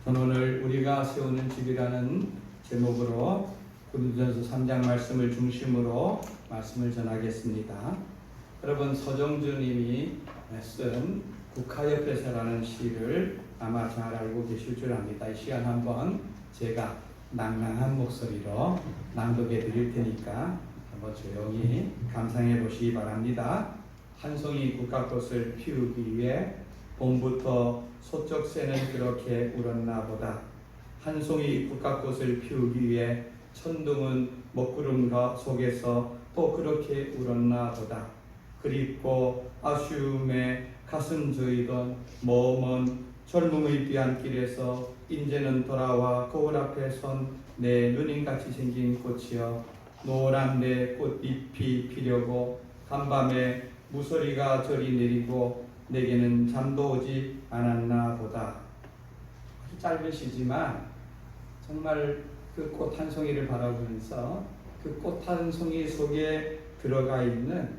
오늘 우리가 세우는 집이라는 제목으로 고린도전서 3장 말씀을 중심으로 말씀을 전하겠습니다. 여러분, 서정주님이 쓴 국화옆에서라는 시를 아마 잘 알고 계실 줄 압니다. 이 시간 한번 제가 낭낭한 목소리로 낭독해 드릴 테니까 한번 조용히 감상해 보시기 바랍니다. 한 송이 국화꽃을 피우기 위해 봄부터 소쩍 새는 그렇게 울었나 보다. 한 송이 국화꽃을 피우기 위해 천둥은 먹구름 속에서 또 그렇게 울었나 보다. 그립고 아쉬움에 가슴 저이던 머먼 젊음의 비안길에서 인제는 돌아와 거울 앞에 선 내 누님같이 생긴 꽃이여, 노란 내 꽃잎이 피려고 간밤에 무소리가 저리 내리고 내게는 잠도 오지 않았나 보다. 아주 짧은 시지만 정말 그 꽃 한 송이를 바라보면서 그 꽃 한 송이 속에 들어가 있는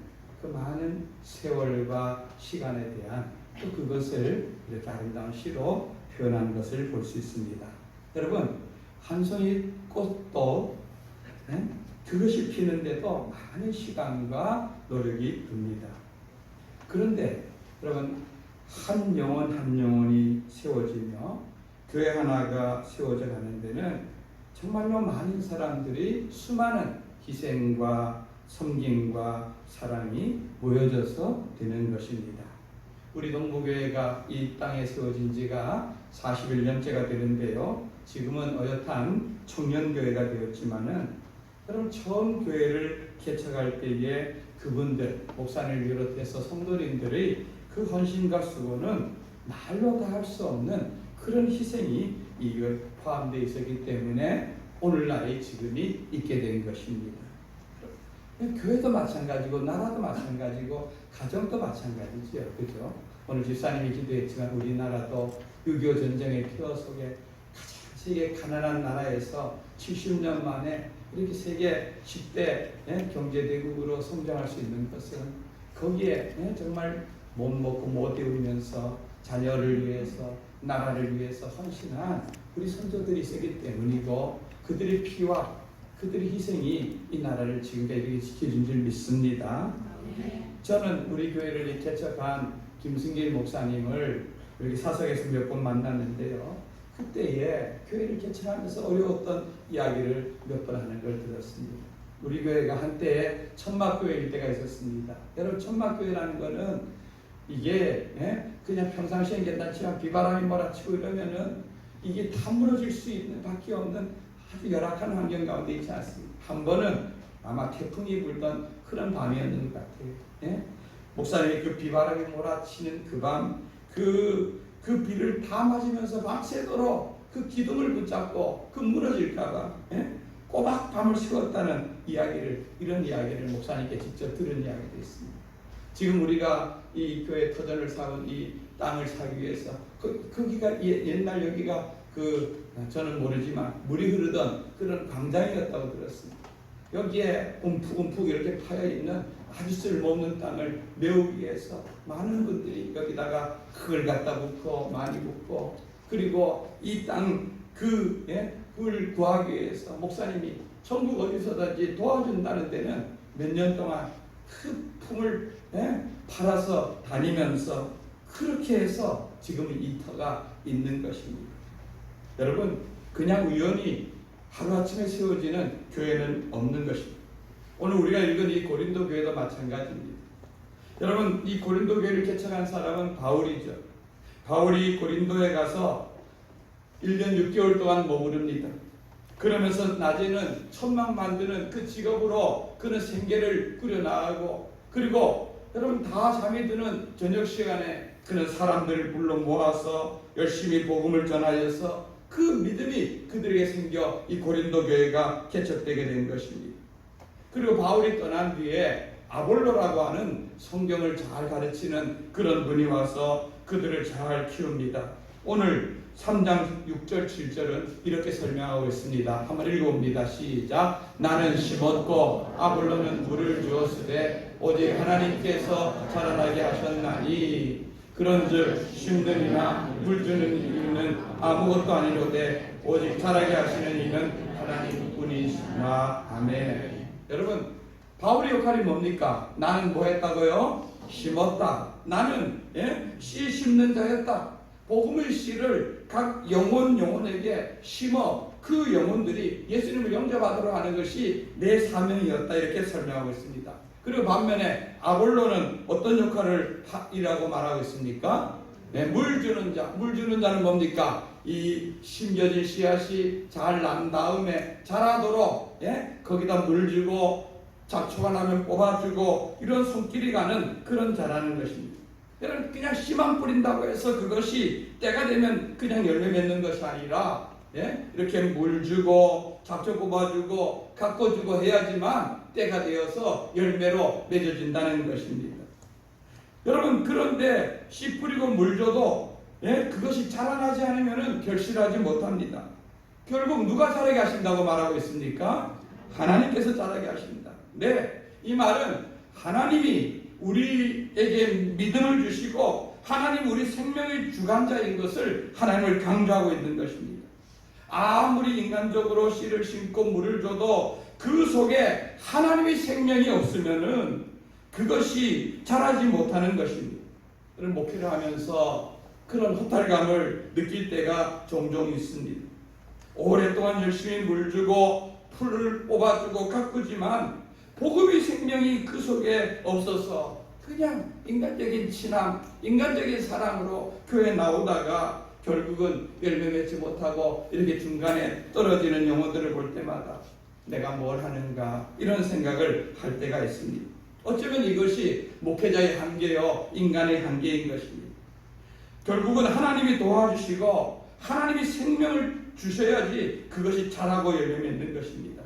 그 많은 세월과 시간에 대한 또 그것을 이렇게 아름다운 시로 표현한 것을 볼 수 있습니다. 여러분, 한 송이 꽃도 그것이 피는데도 많은 시간과 노력이 듭니다. 그런데 여러분, 한 영혼 한 영혼이 세워지며 교회 하나가 세워져 가는 데는 정말로 많은 사람들이 수많은 희생과 섬김과 사랑이 모여져서 되는 것입니다. 우리 동부교회가 이 땅에 세워진 지가 41년째가 되는데요. 지금은 어엿한 청년교회가 되었지만은 여러분, 처음 교회를 개척할 때에 그분들, 목사님을 비롯해서 성도님들의 그 헌신과 수고는 말로 다 할 수 없는 그런 희생이 이걸 포함되어 있었기 때문에 오늘날의 지금이 있게 된 것입니다. 교회도 마찬가지고 나라도 마찬가지고 가정도 마찬가지죠. 그죠? 오늘 집사님이 기도했지만 우리나라도 6.25 전쟁의 폐허 속에 가장 세계 가난한 나라에서 70년 만에 이렇게 세계 10대 경제대국으로 성장할 수 있는 것은 거기에 정말 못 먹고 못 이루면서 자녀를 위해서 나라를 위해서 헌신한 우리 선조들이 있었기 때문이고, 그들의 피와 그들의 희생이 이 나라를 지금까지 이렇게 지켜준 줄 믿습니다. 저는 우리 교회를 개척한 김승길 목사님을 이렇게 사석에서 몇 번 만났는데요. 그때에 교회를 개척하면서 어려웠던 이야기를 몇 번 하는 걸 들었습니다. 우리 교회가 한때 천막교회일 때가 있었습니다. 여러분, 천막교회라는 거는 이게 그냥 평상시엔 괜찮지만 비바람이 몰아치고 이러면은 이게 다 무너질 수 있는 밖에 없는 아주 열악한 환경 가운데 있지 않습니까? 한 번은 아마 태풍이 불던 그런 밤이었는 것 같아요. 목사님이 그 비바람이 몰아치는 그 밤, 그 비를 다 맞으면서 밤새도록 그 기둥을 붙잡고 그 무너질까봐 꼬박 밤을 새웠다는 이런 이야기를 목사님께 직접 들은 이야기도 있습니다. 지금 우리가 이 교회 터전을 사온 이 땅을 사기 위해서 거기가 옛날 여기가 저는 모르지만 물이 흐르던 그런 광장이었다고 들었습니다. 여기에 움푹움푹 이렇게 파여있는 아주 쓸모없는 땅을 메우기 위해서 많은 분들이 여기다가 흙을 갖다 붓고 많이 붓고, 그리고 이 땅 그걸 구하기 위해서 목사님이 전국 어디서든지 도와준다는 데는 몇 년 동안 그 품을 팔아서 다니면서 그렇게 해서 지금은 이 터가 있는 것입니다. 여러분, 그냥 우연히 하루아침에 세워지는 교회는 없는 것입니다. 오늘 우리가 읽은 이 고린도 교회도 마찬가지입니다. 여러분, 이 고린도 교회를 개척한 사람은 바울이죠. 바울이 고린도에 가서 1년 6개월 동안 머무릅니다. 그러면서 낮에는 천막 만드는 그 직업으로 그는 생계를 꾸려나가고, 그리고 여러분 다 잠이 드는 저녁 시간에 그는 사람들을 불러 모아서 열심히 복음을 전하여서 그 믿음이 그들에게 생겨 이 고린도 교회가 개척되게 된 것입니다. 그리고 바울이 떠난 뒤에 아볼로라고 하는 성경을 잘 가르치는 그런 분이 와서 그들을 잘 키웁니다. 오늘 3장 6절 7절은 이렇게 설명하고 있습니다. 한번 읽어봅니다. 시작. 나는 심었고 아볼로는 물을 주었으되 오직 하나님께서 자라나게 하셨나니 그런즉 심는이나 물주는 이는 아무것도 아니로되 오직 자라게 하시는 이는 하나님뿐이시라. 아멘. 여러분, 바울의 역할이 뭡니까? 나는 뭐 했다고요? 심었다. 나는 씨 심는 자였다. 복음의 씨를 각 영혼에게 심어 그 영혼들이 예수님을 영접하도록 하는 것이 내 사명이었다. 이렇게 설명하고 있습니다. 그리고 반면에 아볼로는 어떤 역할을 이라고 말하고 있습니까? 물 주는 자. 물 주는 자는 뭡니까? 이 심겨진 씨앗이 잘 난 다음에 자라도록 거기다 물 주고 잡초가 나면 뽑아주고 이런 손길이 가는 그런 자라는 것입니다. 여러분, 그냥 씨만 뿌린다고 해서 그것이 때가 되면 그냥 열매 맺는 것이 아니라 이렇게 물 주고 잡초 뽑아주고 가꿔주고 해야지만 때가 되어서 열매로 맺어진다는 것입니다. 여러분, 그런데 씨 뿌리고 물 줘도 그것이 자라나지 않으면 결실하지 못합니다. 결국 누가 자라게 하신다고 말하고 있습니까? 하나님께서 자라게 하십니다. 이 말은 하나님이 우리에게 믿음을 주시고 하나님 우리 생명의 주관자인 것을 하나님을 강조하고 있는 것입니다. 아무리 인간적으로 씨를 심고 물을 줘도 그 속에 하나님의 생명이 없으면은 그것이 자라지 못하는 것입니다. 그런 목회를 하면서 그런 허탈감을 느낄 때가 종종 있습니다. 오랫동안 열심히 물 주고 풀을 뽑아주고 가꾸지만 복음의 생명이 그 속에 없어서 그냥 인간적인 친함, 인간적인 사랑으로 교회에 나오다가 결국은 열매 맺지 못하고 이렇게 중간에 떨어지는 영혼들을 볼 때마다 내가 뭘 하는가 이런 생각을 할 때가 있습니다. 어쩌면 이것이 목회자의 한계요 인간의 한계인 것입니다. 결국은 하나님이 도와주시고 하나님이 생명을 주셔야지 그것이 자라고 열매 맺는 것입니다.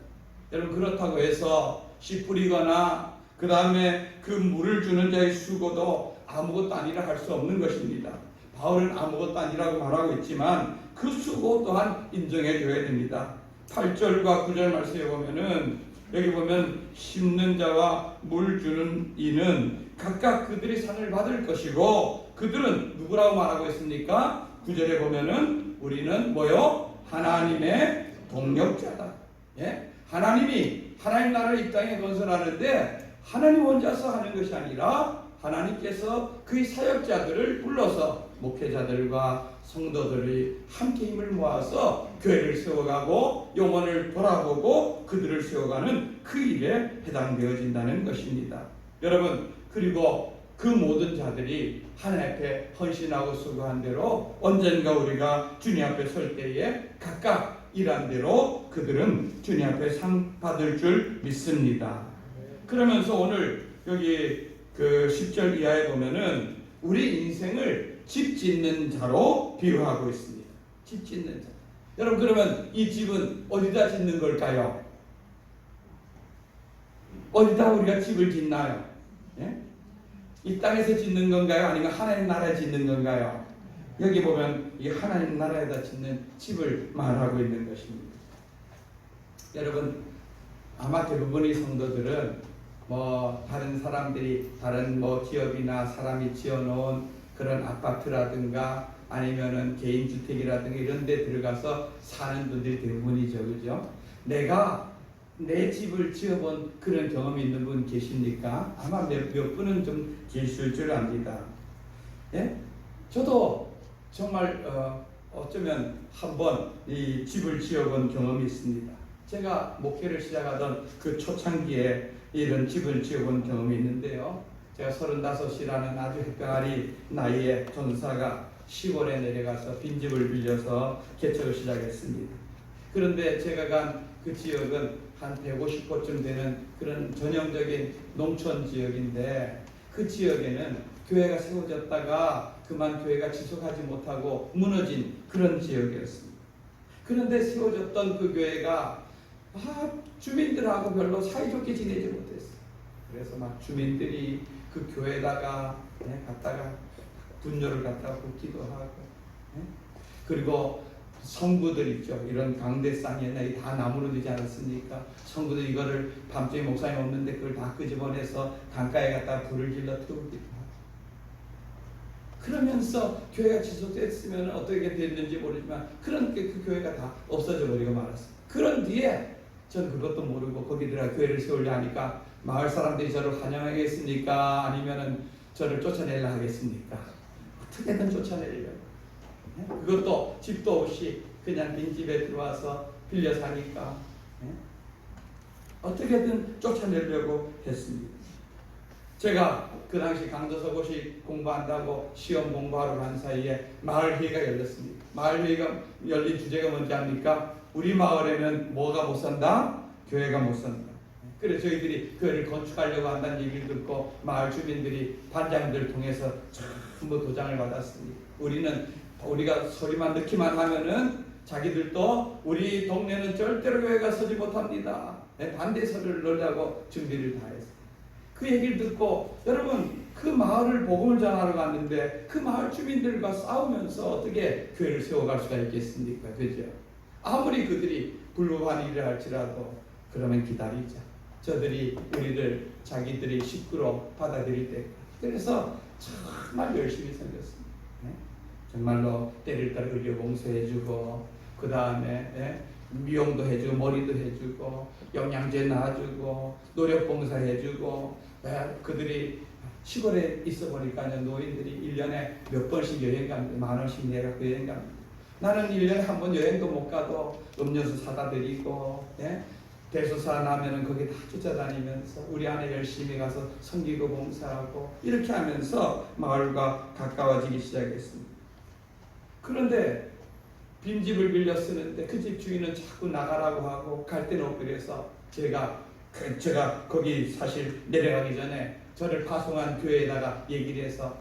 여러분, 그렇다고 해서 씨 뿌리거나 그 다음에 그 물을 주는 자의 수고도 아무것도 아니라 할 수 없는 것입니다. 바울은 아무것도 아니라고 말하고 있지만 그 수고 또한 인정해 줘야 됩니다. 8절과 9절 말씀에 보면은 여기 보면 심는 자와 물 주는 이는 각각 그들이 상을 받을 것이고 그들은 누구라고 말하고 있습니까? 9절에 보면은 우리는 뭐요? 하나님의 동력자다. 하나님이 하나님 나라를 이 땅에 건설하는데 하나님 혼자서 하는 것이 아니라 하나님께서 그의 사역자들을 불러서 목회자들과 성도들이 함께 힘을 모아서 교회를 세워가고 영혼을 돌아보고 그들을 세워가는 그 일에 해당되어진다는 것입니다. 여러분, 그리고 그 모든 자들이 하나님 앞에 헌신하고 수고한 대로 언젠가 우리가 주님 앞에 설 때에 각각 일한 대로 그들은 주님 앞에 상 받을 줄 믿습니다. 그러면서 오늘 여기 그 10절 이하에 보면은 우리 인생을 집 짓는 자로 비유하고 있습니다. 집 짓는 자. 여러분, 그러면 이 집은 어디다 짓는 걸까요? 어디다 우리가 집을 짓나요? 이 땅에서 짓는 건가요? 아니면 하나님 나라에 짓는 건가요? 여기 보면 이 하나님 나라에다 짓는 집을 말하고 있는 것입니다. 여러분, 아마 대부분의 성도들은 다른 사람들이 다른 지역이나 사람이 지어놓은 그런 아파트라든가 아니면은 개인주택이라든가 이런 데 들어가서 사는 분들이 대부분이죠. 그죠? 내가 내 집을 지어본 그런 경험이 있는 분 계십니까? 아마 몇 분은 좀 계실 줄 압니다. 저도 정말 어쩌면 한번 이 집을 지어본 경험이 있습니다. 제가 목회를 시작하던 그 초창기에 이런 집을 지어본 경험이 있는데요. 제가 35이라는 아주 햇병아리 나이에 전사가 시골에 내려가서 빈집을 빌려서 개척을 시작했습니다. 그런데 제가 간 그 지역은 한 150곳쯤 되는 그런 전형적인 농촌 지역인데 그 지역에는 교회가 세워졌다가 그만 교회가 지속하지 못하고 무너진 그런 지역이었습니다. 그런데 세워졌던 그 교회가 주민들하고 별로 사이좋게 지내지 못했어요. 그래서 막 주민들이 그 교회에다가 갔다가 분뇨를 갖다가 붓기도 하고 그리고 성부들 있죠. 이런 강대상에 다 나무로 되지 않았습니까? 성부들 이거를 밤중에 목사님 없는데 그걸 다 끄집어내서 강가에 갖다가 불을 질러 태우기도 하고 그러면서 교회가 지속됐으면 어떻게 됐는지 모르지만 그런 그 교회가 다 없어져 버리고 말았어요. 그런 뒤에 전 그것도 모르고 거기들아 교회를 세우려 하니까 마을 사람들이 저를 환영하겠습니까? 아니면은 저를 쫓아내려 하겠습니까? 어떻게든 쫓아내려고. 그것도 집도 없이 그냥 빈집에 들어와서 빌려 사니까 어떻게든 쫓아내려고 했습니다. 제가 그 당시 강도서고시 공부한다고 시험 공부하러 간 사이에 마을회의가 열렸습니다. 마을회의가 열린 주제가 뭔지 압니까? 우리 마을에는 뭐가 못 산다? 교회가 못 산다. 그래서 저희들이 교회를 건축하려고 한다는 얘기를 듣고 마을 주민들이 반장들 통해서 전부 도장을 받았습니다. 우리가 소리만 넣기만 하면은 자기들도 우리 동네는 절대로 교회가 서지 못합니다. 반대 소리를 넣으려고 준비를 다 했어요. 그 얘기를 듣고 여러분 그 마을을 복음을 전하러 갔는데 그 마을 주민들과 싸우면서 어떻게 교회를 세워갈 수가 있겠습니까? 그죠? 아무리 그들이 불법한 일을 할지라도 그러면 기다리자. 저들이 우리를 자기들이 식구로 받아들일 때 그래서 정말 열심히 섬겼습니다. 정말로 때릴 따라 의료 봉사해주고 그 다음에 미용도 해주고 머리도 해주고 영양제 놔주고 노력 봉사해주고 그들이 시골에 있어 보니까요 노인들이 1년에 몇 번씩 여행 갑니다. 10,000원씩 내갖고 여행 갑니다. 나는 1년에 한 번 여행도 못 가도 음료수 사다 드리고 대소사 나면은 거기 다 쫓아다니면서 우리 안에 열심히 가서 섬기고 봉사하고 이렇게 하면서 마을과 가까워지기 시작했습니다. 그런데 빈집을 빌려 쓰는데 그 집 주인은 자꾸 나가라고 하고 갈 데는 없고 그래서 제가 거기 사실 내려가기 전에 저를 파송한 교회에다가 얘기를 해서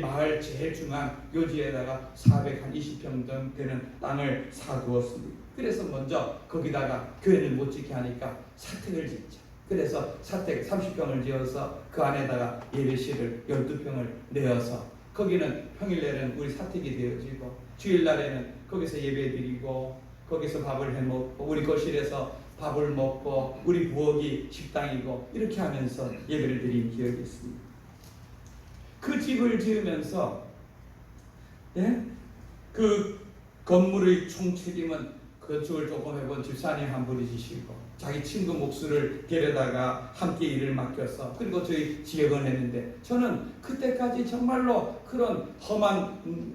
마을 제일 중앙 요지에다가 420평 되는 땅을 사두었습니다. 그래서 먼저 거기다가 교회를 못 짓게 하니까 사택을 짓자. 그래서 사택 30평을 지어서 그 안에다가 예배실을 12평을 내어서 거기는 평일날에는 우리 사택이 되어지고 주일날에는 거기서 예배드리고 거기서 밥을 해먹고 우리 거실에서 밥을 먹고 우리 부엌이 식당이고 이렇게 하면서 예배를 드린 기억이 있습니다. 그 집을 지으면서 그 건물의 총책임은 건축을 조금 해본 집사님 한 분이 지시고 자기 친구 목수를 데려다가 함께 일을 맡겨서 그리고 저희 지역을 했는데 저는 그때까지 정말로 그런 험한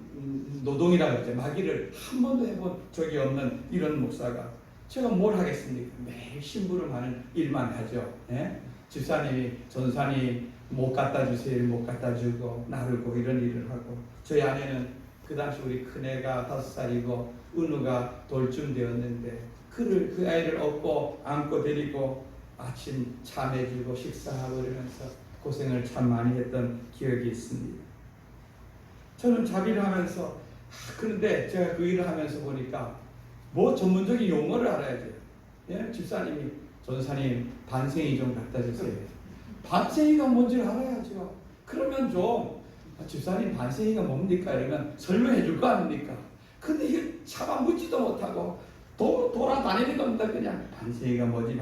노동이라 그러죠. 마귀를 한 번도 해본 적이 없는 이런 목사가 제가 뭘 하겠습니까? 매일 심부름하는 일만 하죠. 집사님이 전사님 못 갖다 주세요. 못 갖다 주고 나르고 이런 일을 하고 저희 아내는 그 당시 우리 큰애가 5살이고 은우가 돌쯤 되었는데 그 아이를 업고 안고 데리고 아침 차 내주고 식사하고 이러면서 고생을 참 많이 했던 기억이 있습니다. 저는 자비를 하면서 그런데 제가 그 일을 하면서 보니까 뭐 전문적인 용어를 알아야죠. 집사님이 전사님 반생이 좀 갖다 주세요. 반생이가 뭔지를 알아야죠. 그러면 좀 집사님 반생이가 뭡니까? 이러면 설명해 줄 거 아닙니까? 근데 이게 차마 묻지도 못하고 돌아다니는 겁니다. 그냥 반생이가 뭐지?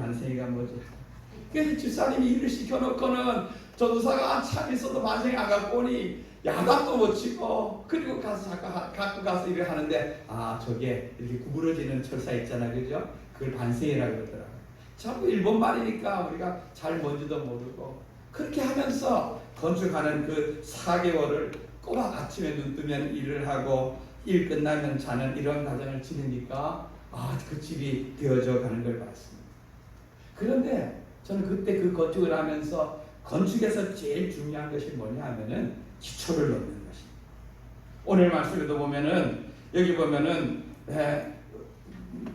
그래서 집사님이 일을 시켜놓고는 전도사가 한참 있어도 반생이 안 갖고 오니 야단도 못 치고 그리고 갖고 가서 일을 하는데 저게 이렇게 구부러지는 철사 있잖아, 그죠? 그걸 반생이라고 그러더라고요. 자꾸 일본 말이니까 우리가 잘 뭔지도 모르고 그렇게 하면서 건축하는 그 4개월을 꼬박 아침에 눈 뜨면 일을 하고 일 끝나면 자는 이런 과정을 지내니까 그 집이 되어져 가는 걸 봤습니다. 그런데 저는 그때 그 건축을 하면서 건축에서 제일 중요한 것이 뭐냐 하면은 기초를 놓는 것입니다. 오늘 말씀에도 보면은 여기 보면은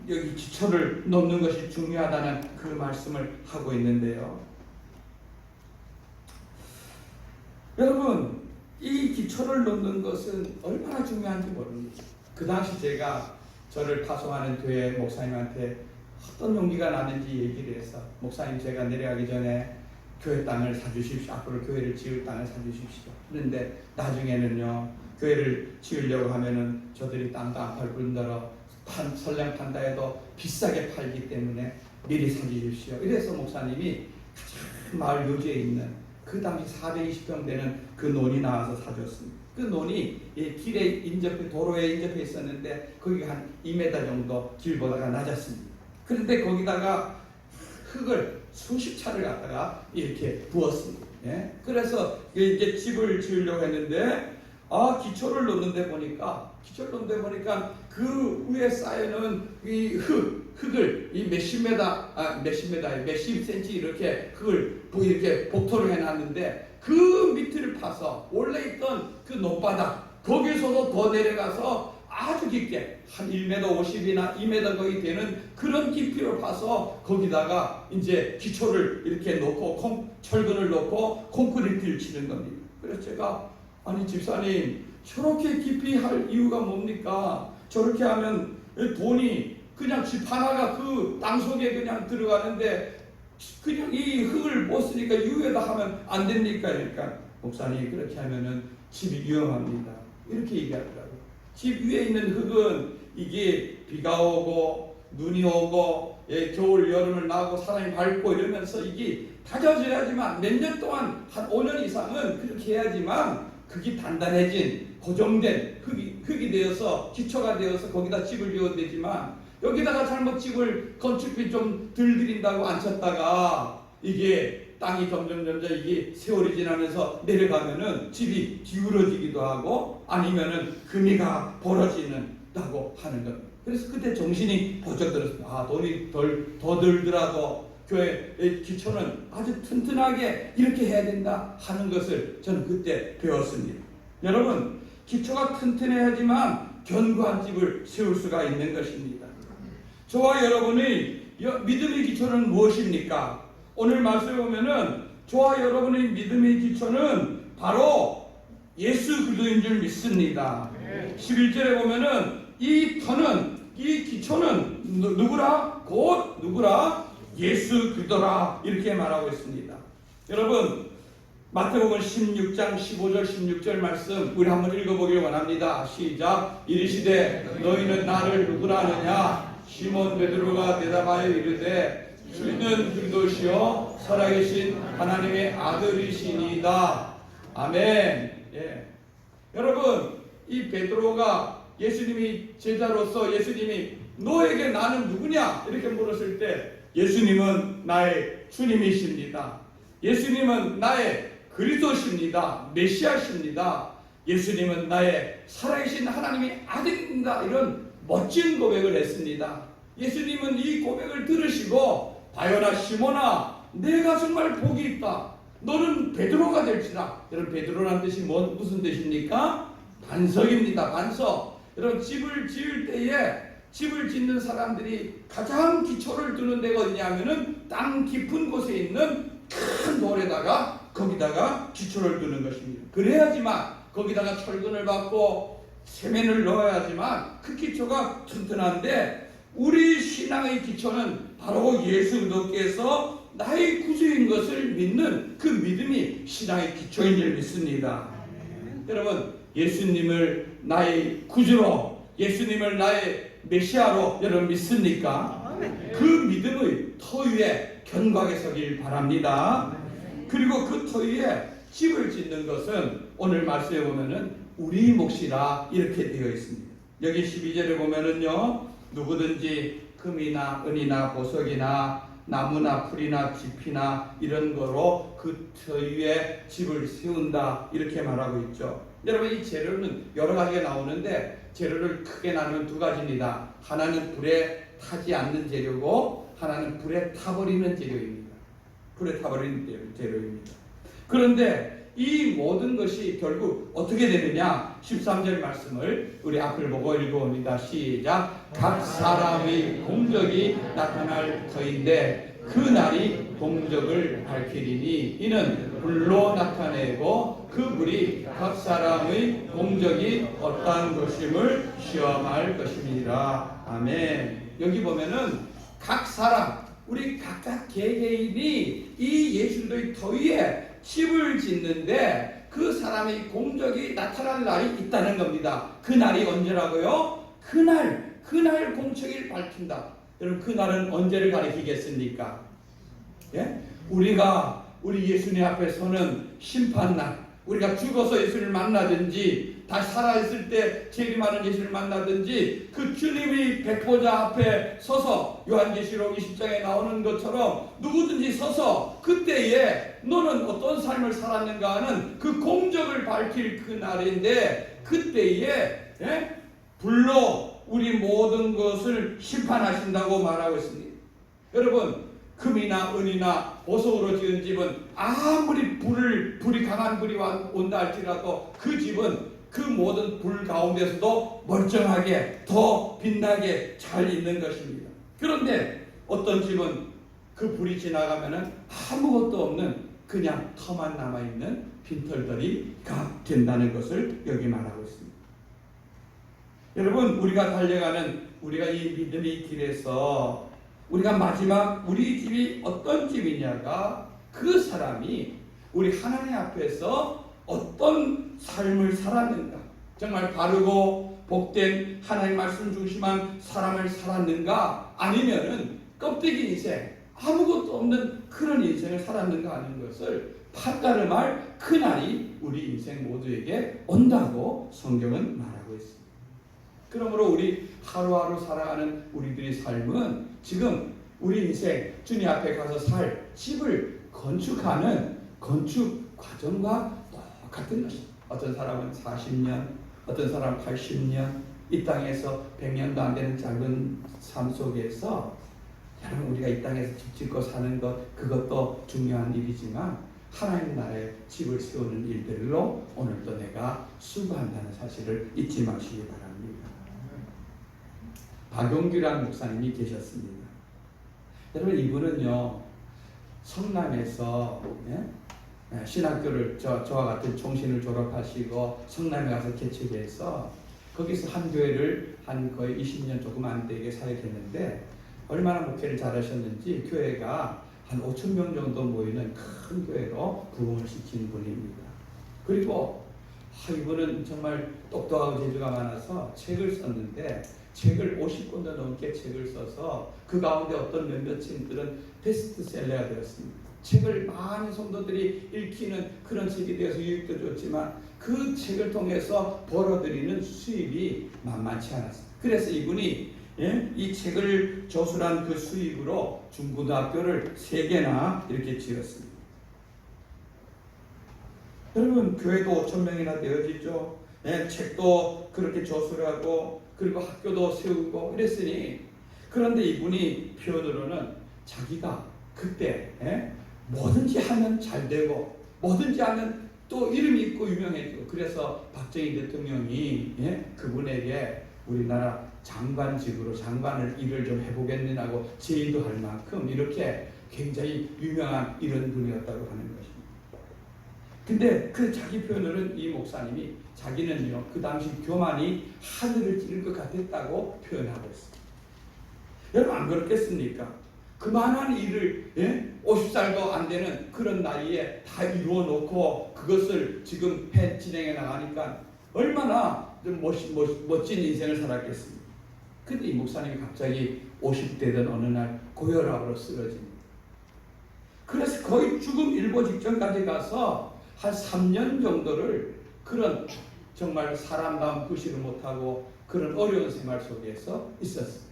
여기 기초를 놓는 것이 중요하다는 그 말씀을 하고 있는데요. 여러분 이 기초를 놓는 것은 얼마나 중요한지 모릅니다. 그 당시 제가 저를 파송하는 교회 목사님한테 어떤 용기가 나는지 얘기를 해서 목사님 제가 내려가기 전에 교회 땅을 사주십시오. 앞으로 교회를 지을 땅을 사주십시오. 그런데 나중에는요 교회를 지으려고 하면은 저들이 땅도 안 팔 뿐더러 설령 판다 해도 비싸게 팔기 때문에 미리 사주십시오. 이래서 목사님이 가장 마을 요지에 있는 그 당시 420평 되는 그 논이 나와서 사줬습니다. 그 논이 길에 인접해 도로에 인접해 있었는데 거기가 한 2m 정도 길보다가 낮았습니다. 그런데 거기다가 흙을 수십 차를 갖다가 이렇게 부었습니다. 예? 그래서 이제 집을 지으려고 했는데 기초를 놓는데 보니까 그 위에 쌓여는 이 흙을 이 몇십 센치 이렇게 흙을 이렇게 복토를 해놨는데 그 밑을 파서 원래 있던 그 논바닥 거기서도 더 내려가서 아주 깊게 한 1m 50이나 2m 거의 되는 그런 깊이로 파서 거기다가 이제 기초를 이렇게 놓고 철근을 놓고 콘크리트를 치는 겁니다. 그래서 제가 아니 집사님 저렇게 깊이 할 이유가 뭡니까? 저렇게 하면 돈이 그냥 집 하나가 그 땅속에 그냥 들어가는데 그냥 이 흙을 못 쓰니까 위에다 하면 안 됩니까? 그러니까 목사님 그렇게 하면은 집이 위험합니다. 이렇게 얘기하더라고요. 집 위에 있는 흙은 이게 비가 오고 눈이 오고 겨울 여름을 나고 사람이 밟고 이러면서 이게 다져져야지만 몇 년 동안 한 5년 이상은 그렇게 해야지만 그게 단단해진 고정된 흙이 되어서 기초가 되어서 거기다 집을 지어야 되지만 여기다가 잘못 집을 건축비 좀 덜 들인다고 앉혔다가 이게 땅이 점점 이게 세월이 지나면서 내려가면은 집이 기울어지기도 하고 아니면은 금이가 벌어지는다고 하는 겁니다. 그래서 그때 정신이 번쩍 들었습니다. 돈이 더 들더라도 교회 기초는 아주 튼튼하게 이렇게 해야 된다 하는 것을 저는 그때 배웠습니다. 여러분 기초가 튼튼해야지만 견고한 집을 세울 수가 있는 것입니다. 저와 여러분의 믿음의 기초는 무엇입니까? 오늘 말씀에 보면은 저와 여러분의 믿음의 기초는 바로 예수 그리스도인 줄 믿습니다. 11절에 보면은 이 기초는 누구라? 곧 누구라? 예수 그리스도라 이렇게 말하고 있습니다. 여러분 마태복음 16장 15절 16절 말씀 우리 한번 읽어보기를 원합니다. 시작. 이르시되 너희는 나를 누구라 하느냐? 시몬 베드로가 대답하여 이르되 주는 그리스도시요 살아계신 하나님의 아들이시니이다. 아멘. 예. 여러분 이 베드로가 예수님이 제자로서 예수님이 너에게 나는 누구냐 이렇게 물었을 때 예수님은 나의 주님이십니다. 예수님은 나의 그리스도십니다. 메시아십니다. 예수님은 나의 살아계신 하나님의 아들입니다. 이런 멋진 고백을 했습니다. 예수님은 이 고백을 들으시고 바요나 시몬아 내가 정말 복이 있다. 너는 베드로가 될지라. 여러분 베드로라는 뜻이 무슨 뜻입니까? 반석입니다. 반석. 여러분 집을 지을 때에 집을 짓는 사람들이 가장 기초를 두는 데가 어디냐면은 땅 깊은 곳에 있는 큰 돌에다가 거기다가 기초를 두는 것입니다. 그래야지만 거기다가 철근을 받고 세면을 넣어야지만 그 기초가 튼튼한데 우리 신앙의 기초는 바로 예수 그리스도께서 나의 구주인 것을 믿는 그 믿음이 신앙의 기초인 줄 믿습니다. 여러분 예수님을 나의 구주로 예수님을 나의 메시아로 여러분 믿습니까? 그 믿음의 터 위에 견고하게 서길 바랍니다. 그리고 그 터 위에 집을 짓는 것은 오늘 말씀에 보면은 우리 몫이라 이렇게 되어 있습니다. 여기 12절에 보면은요 누구든지 금이나 은이나 보석이나 나무나 풀이나 짚이나 이런 거로 그 터 위에 집을 세운다 이렇게 말하고 있죠. 여러분 이 재료는 여러 가지가 나오는데 재료를 크게 나누면 두 가지입니다. 하나는 불에 타지 않는 재료고 하나는 불에 타버리는 재료입니다. 불에 타버리는 재료입니다. 그런데 이 모든 것이 결국 어떻게 되느냐 13절 말씀을 우리 앞을 보고 읽어봅니다. 시작. 각 사람의 공적이 나타날 터인데 그 날이 공적을 밝히리니 이는 불로 나타내고 그 불이 각 사람의 공적이 어떠한 것임을 시험할 것입니다. 아멘. 여기 보면은 각 사람 우리 각각 개개인이 이 예수의 터 위에 집을 짓는데 그 사람의 공적이 나타날 날이 있다는 겁니다. 그 날이 언제라고요? 그날 공적을 밝힌다. 여러분 그 날은 언제를 가리키겠습니까? 예? 우리 예수님 앞에 서는 심판날 우리가 죽어서 예수를 만나든지 다시 살아있을 때 재림하는 예수를 만나든지 그 주님이 백보자 앞에 서서 요한계시록 20장에 나오는 것처럼 누구든지 서서 그때에 너는 어떤 삶을 살았는가 하는 그 공적을 밝힐 그 날인데 그때에 불로 우리 모든 것을 심판하신다고 말하고 있습니다. 여러분, 금이나 은이나 보석으로 지은 집은 아무리 불이 강한 불이 온다 할지라도 그 집은 그 모든 불 가운데서도 멀쩡하게 더 빛나게 잘 있는 것입니다. 그런데 어떤 집은 그 불이 지나가면은 아무것도 없는 그냥 터만 남아있는 빈털터리가 된다는 것을 여기 말하고 있습니다. 여러분, 우리가 달려가는 우리가 이 믿음의 길에서 우리가 마지막 우리 집이 어떤 집이냐가 그 사람이 우리 하나님 앞에서 어떤 삶을 살았는가, 정말 바르고 복된 하나님 말씀 중심한 사람을 살았는가, 아니면은 껍데기 인생 아무것도 없는 그런 인생을 살았는가 하는 것을 판가름할 그날이 우리 인생 모두에게 온다고 성경은 말하고 있습니다. 그러므로 우리 하루하루 살아가는 우리들의 삶은 지금 우리 인생 주님 앞에 가서 살 집을 건축하는 건축 과정과 똑같은 것입니다. 어떤 사람은 40년, 어떤 사람은 80년, 이 땅에서 100년도 안 되는 짧은 삶 속에서 여러분, 우리가 이 땅에서 집 짓고 사는 것, 그것도 중요한 일이지만 하나님 나라에 집을 세우는 일들로 오늘도 내가 수고한다는 사실을 잊지 마시기 바랍니다. 박용규라는 목사님이 계셨습니다. 여러분, 이분은요 성남에서 신학교를 저와 같은 총신을 졸업하시고 성남에 가서 개척해서 거기서 한 교회를 한 거의 20년 조금 안 되게 살게 얼마나 목회를 잘하셨는지 교회가 한 5,000명 정도 모이는 큰 교회로 부흥을 시킨 분입니다. 그리고 이분은 정말 똑똑하고 재주가 많아서 책을 썼는데 책을 50권도 넘게 책을 써서 그 가운데 어떤 몇몇 책들은 베스트셀러가 되었습니다. 책을 많은 성도들이 읽히는 그런 책이 되어서 유익도 줬지만 그 책을 통해서 벌어들이는 수입이 만만치 않았습니다. 그래서 이분이 이 책을 저술한 그 수입으로 중고등학교를 3개나 이렇게 지었습니다. 여러분, 교회도 5,000명이나 되어지죠. 책도 그렇게 저술하고 그리고 학교도 세우고 이랬으니, 그런데 이분이 표현으로는 자기가 그때 뭐든지 하면 잘 되고 뭐든지 하면 또 이름이 있고 유명해지고, 그래서 박정희 대통령이 그분에게 우리나라 장관직으로 장관을 일을 좀 해보겠느냐고 제의도 할 만큼 이렇게 굉장히 유명한 이런 분이었다고 하는 것입니다. 근데 그 자기 표현으로는 이 목사님이 자기는요 그 당시 교만이 하늘을 찌를 것 같았다고 표현하고 있습니다. 여러분, 안 그렇겠습니까? 그만한 일을 50살도 안 되는 그런 나이에 다 이루어 놓고 그것을 지금 진행해 나가니까 얼마나 좀 멋진 인생을 살았겠습니까? 근데 이 목사님이 갑자기 50대던 어느 날 고혈압으로 쓰러집니다. 그래서 거의 죽음 일보 직전까지 가서 한 3년 정도를 그런 정말 사람다운 구실을 못하고 그런 어려운 생활 속에서 있었습니다.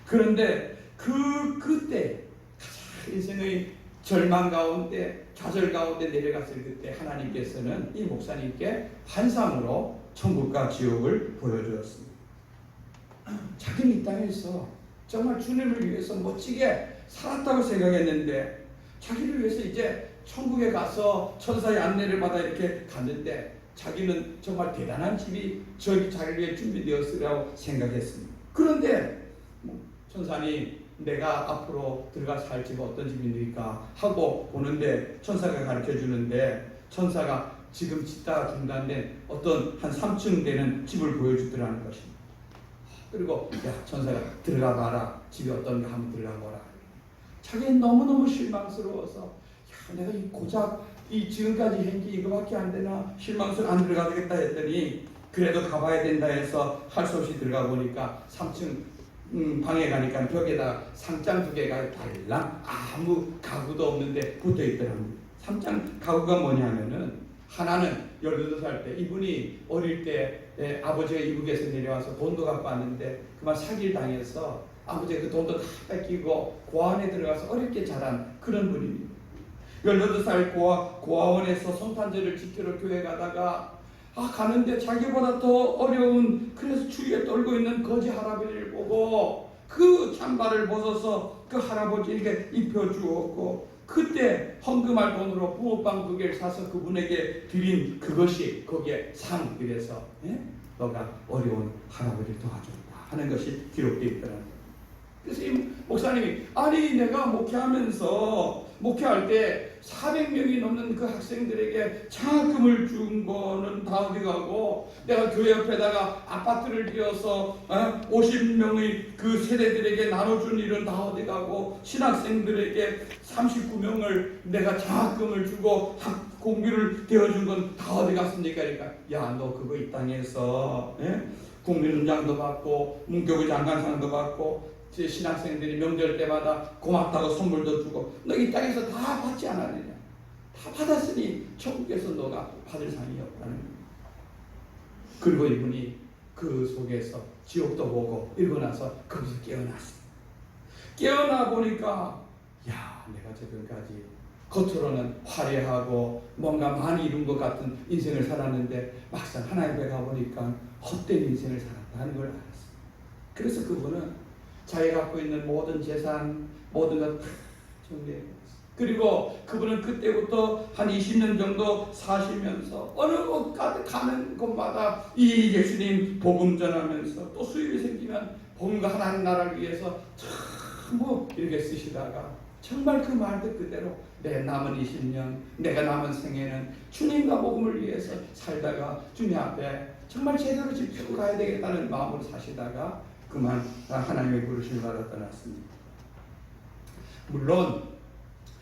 그런데 그때 가장 인생의 절망 가운데 좌절 가운데 내려갔을 그때 하나님께서는 이 목사님께 환상으로 천국과 지옥을 보여주었습니다. 자기는 이 땅에서 정말 주님을 위해서 멋지게 살았다고 생각했는데 자기를 위해서 이제 천국에 가서 천사의 안내를 받아 이렇게 갔는데 자기는 정말 대단한 집이 저기 자기를 위해 준비되었으리라고 생각했습니다. 그런데 천사님, 내가 앞으로 들어가 살 집은 어떤 집입니까? 하고 보는데 천사가 가르쳐 주는데 천사가 지금 짓다가 중단된 어떤 한 3층 되는 집을 보여주더라는 것입니다. 그리고 야, 천사가 들어가 봐라. 집이 어떤가 한번 들어가 보라. 자기는 너무너무 실망스러워서 야, 내가 이 고작 이 지금까지 한 게 이거밖에 안 되나 실망스러워 안 들어가 되겠다 했더니 그래도 가봐야 된다 해서 할 수 없이 들어가 보니까 3층 방에 가니까 벽에다 상장 2개가 달랑 아무 가구도 없는데 붙어 있더랍니다. 3장 가구가 뭐냐면은, 하나는 18살 때 이분이 어릴 때 아버지가 이북에서 내려와서 돈도 갖고 왔는데 그만 사기를 당해서 아버지가 그 돈도 다 뺏기고 고아원에 들어가서 어렵게 자란 그런 분입니다. 18살 고아원에서 성탄절을 지키러 교회 가다가 가는데 자기보다 더 어려운, 그래서 추위에 떨고 있는 거지 할아버지를 보고 그 잠바를 벗어서 그 할아버지에게 입혀주었고, 그때 헌금할 돈으로 붕어빵 2개를 사서 그분에게 드린 그것이 거기에 상. 그래서 너가 어려운 학업을 도와준다 하는 것이 기록되어 있더라고요. 그래서 이 목사님이 아니 내가 목회할 때 400명이 넘는 그 학생들에게 장학금을 준 거는 다 어디 가고, 내가 교회 옆에다가 아파트를 지어서 50명의 그 세대들에게 나눠준 일은 다 어디 가고, 신학생들에게 39명을 내가 장학금을 주고 학 공비를 되어준 건 다 어디 갔습니까? 그러니까 야, 너 그거 이 땅에서 국민훈장도 받고 문교부 장관상도 받고 신학생들이 명절 때마다 고맙다고 선물도 주고 너 이 땅에서 다 받지 않았느냐? 다 받았으니 천국에서 너가 받을 상이 없다는 거예요. 그리고 이분이 그 속에서 지옥도 보고 이러고 나서 거기서 깨어났어요. 깨어나 보니까 야, 내가 지금까지 겉으로는 화려하고 뭔가 많이 이룬 것 같은 인생을 살았는데 막상 하나님께 가보니까 헛된 인생을 살았다는 걸 알았어요. 그래서 그분은 자기가 갖고 있는 모든 재산, 모든 것 다 정리해버렸어요. 그리고 그분은 그때부터 한 20년 정도 사시면서 어느 곳 가는 곳마다 이 예수님 복음 전하면서 또 수입이 생기면 복음과 하나님 나라를 위해서 전부 이렇게 쓰시다가 정말 그 말들 그대로 내 남은 20년, 내가 남은 생애는 주님과 복음을 위해서 살다가 주님 앞에 정말 제대로 지키고 가야 되겠다는 마음으로 사시다가 그만 하나님의 부르심을 받아 떠났습니다. 물론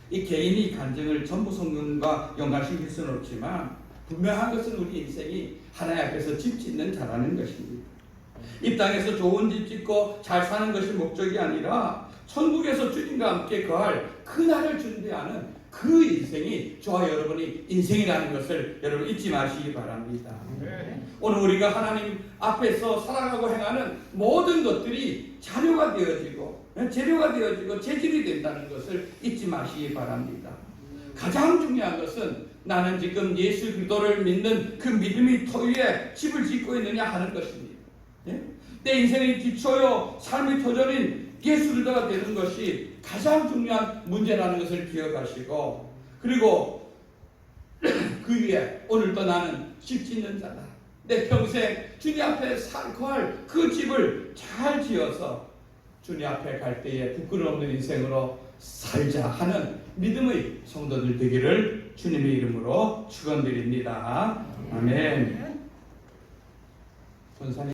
이 개인이 간증을 전부 성경과 연관시킬 수는 없지만 분명한 것은 우리 인생이 하나님 앞에서 집 짓는 자라는 것입니다. 이 땅에서 좋은 집 짓고 잘 사는 것이 목적이 아니라 천국에서 주님과 함께 거할 그날을 준비하는 그 인생이 저와 여러분의 인생이라는 것을 여러분 잊지 마시기 바랍니다. 오늘 우리가 하나님 앞에서 살아가고 행하는 모든 것들이 자료가 되어지고 재료가 되어지고 재질이 된다는 것을 잊지 마시기 바랍니다. 가장 중요한 것은 나는 지금 예수 그리스도를 믿는 그 믿음의 토 위에 집을 짓고 있느냐 하는 것입니다. 내 인생의 기초요 삶의 터전인 예수 그리스도가 되는 것이 가장 중요한 문제라는 것을 기억하시고, 그리고 그 위에 오늘도 나는 집 짓는 자다. 내 평생 주님 앞에 거할 그 집을 잘 지어서 주님 앞에 갈 때에 부끄러움 없는 인생으로 살자 하는 믿음의 성도들 되기를 주님의 이름으로 축원드립니다. 아멘.